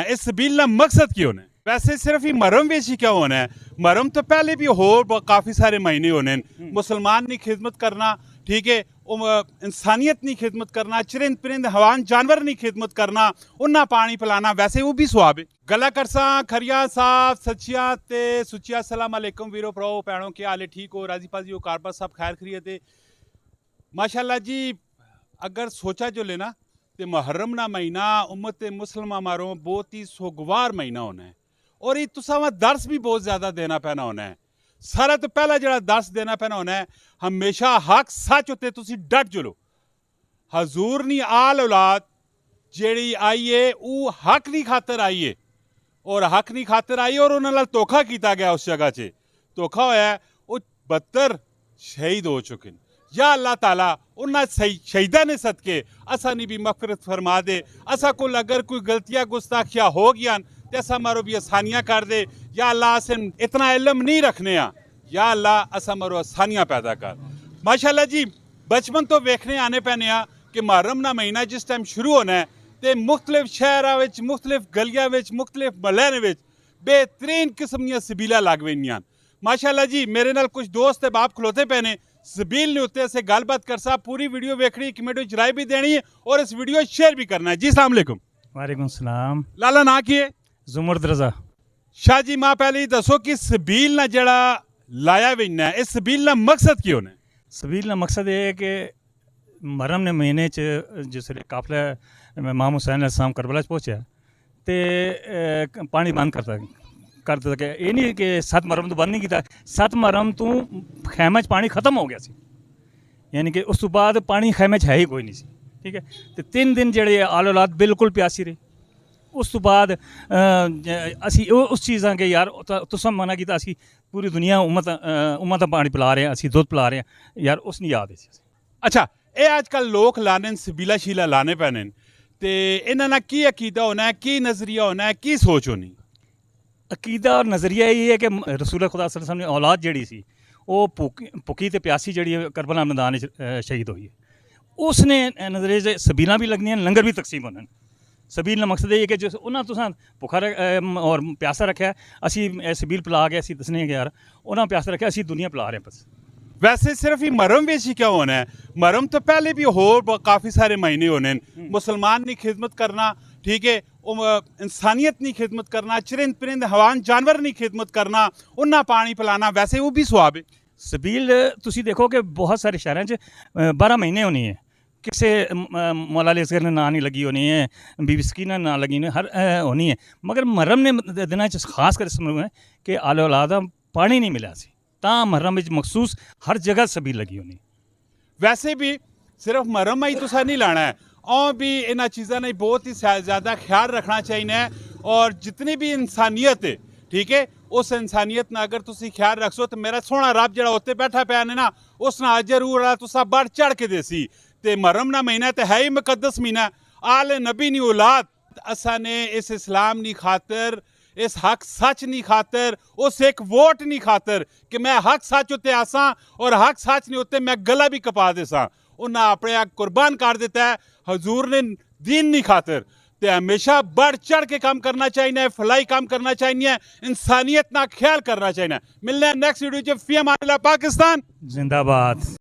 इस सबील का मकसद क्यों है? वैसे सिर्फ ही मरम विच ही क्या होना है? मरम तो पहले भी होर काफ़ी सारे महीने होने मुसलमान की खिदमत करना, ठीक है, इंसानियत की खिदमत करना, चरिंद परिंद हवान जानवर की खिदमत करना, उन्ना पानी पिलाना, वैसे वो भी सुहाब है। गला करसा खरिया साफ सचिया ते सुचिया सलाम अलैकुम वीरो प्रो भैनों के हाल ठीक हो, राजी पाजी हो, कारबार सब खैर खरीत है माशाल्लाह जी। अगर सोचा जो लेना तो मुहर्रम ना महीना उम्मत मुसलमान मारो बहुत ही सोगवार महीना होना है और ये तुसा दर्स भी बहुत ज़्यादा देना पैना होना है। सारा तो पहला जरा दर्स देना पैना होना है, हमेशा हक सच उत्ते तुसी डट चलो। हजूर नी आल औलाद जेड़ी आई है वो हक नी खातर आई है और हक नी खातर आई और उन्होंने धोखा किया गया। उस जगह से धोखा होया वो 72 शहीद हो चुके हैं। या अल्लाह ताला उन्होंने शहीदा ने सदके असा नी भी मगफिरत फरमा दे। असा को अगर कोई गलतियां गुस्ताखियां हो गया तो असा मारो भी आसानियां कर दे। या अल्लाह अस इतना इलम नहीं रखने, या अल्लाह असा मारो आसानियां पैदा कर। माशाल्लाह जी बचपन तो वेखने आने पैने कि मुहर्रम ना महीना जिस टाइम शुरू होना है तो मुख्तलिफ शहरों में, मुख्तलिफ गलियां में, मुख्तलिफ महलों में बेहतरीन किस्म दी सबीला लग पईयां। माशाल्लाह जी मेरे नाल कुछ दोस्त ते बाप खलोते पे ने सबील ने उत्ते से गलबात कर सा। पूरी वीडियो वेखनी, कमेंट में राय भी देनी है और इस वीडियो शेयर भी करना है जी। अस्सलाम वालेकुम। वालेकुम सलाम। लाला ना की है? जुमर्द रजा शाह जी। मां पहले दसो कि सबील ना जड़ा लाया विना है, इस सबील का मकसद क्यों है? सबील का मकसद ये है कि मुहर्रम ने महीने च जिसले काफिला इमाम हुसैन अलैहिस्सलाम करबला पहुंचा तो पानी बंद कर दिता। ये नहीं कि 7 मुहर्रम तो बंद नहीं किया, 7 मुहर्रम तो खैमे पानी खत्म हो गया सी, यानी कि उस तो बाद पानी खैमे है ही कोई नहीं सी, ठीक है। तो 3 दिन जेड़े आल औलाद बिल्कुल प्यासी रही। उस तो बाद असी उस चीज़ां के यार तुसां मना किया, असी पूरी दुनिया उम्मत पानी पिला रहे हैं, असी दुध पिला रहे हैं यार, उस नहीं याद है। अच्छा ये अजकल लोग लाने सबीला शीला लाने पैने ते इन्हां की अकीदा होना है, की नज़रिया होना है, की सोच होनी? अकीदा और नज़रिया ये है कि रसूल खुदा सल्लल्लाहु अलैहि वसल्लम ने औलाद जड़ी सी वो भुखी ते प्यासी जड़ी करबला मैदान शहीद हुई है। उसने नज़रिए से सबीला भी लगनी, लंगर भी तकसीम होने। सबील का मकसद ये है कि जो उन्हें तुसां भुखा और प्यासा रखा, असी सबील पिला के असी दसने कि यार उन्हें प्यासा रखा, असी दुनिया पिला रहे हैं बस। वैसे सिर्फ ही मरम विच ही क्या होना है? मरम तो पहले भी होर काफ़ी सारे महीने होने मुसलमान की खिदमत करना, ठीक है, इंसानियत की खिदमत करना, चरिंद परिंद हवान जानवर की खिदमत करना, उन्ना पानी पिलाना, वैसे वो भी सुहाब है। सबील तुसी देखो कि बहुत सारे शहरों च 12 महीने होनी है, किसी मौला अली असगर ने ना नहीं लगी होनी है, बीबी सकीना ना लगी होनी हर होनी है, मगर मुहर्रम ने दिन खास कर समझ है कि आल औलाद पानी नहीं मिला सी, ता मुहर्रम में मखसूस हर जगह सबील लगी होनी। वैसे भी सिर्फ मुहर्रम ही तुसा नहीं लाना है, और भी इन्ह चीज़ों ने बहुत ही ज़्यादा ख्याल रखना चाहिए और जितनी भी इंसानियत है, ठीक है, उस इंसानियत ना अगर तुसी ख्याल रखसो तो मेरा सोहना रब जड़ा उत्ते बैठा पाया ने ना उस ना जरूर तुसा बढ़ चढ़ के देसी। ते मुहर्रम ना महीना तो है ही मुकद्दस महीना, आले नबी नी औलाद असा ने इस इस्लाम नी खातर, इस हक सच नी खातर, उस एक वोट नी खातर कि मैं हक सच उत्ते आसा और हक सच नहीं उत्ते मैं गला भी कपा देसा, उन्हें अपने कुर्बान कर दिता है हजूर ने दीन नी खातर। तो हमेशा बढ़ चढ़ के काम करना चाहिए, फलाई काम करना चाहिए, इंसानियत ना ख्याल करना चाहिए। मिलना है नेक्स्ट वीडियो। जब फी अमान अल्लाह, पाकिस्तान जिंदाबाद।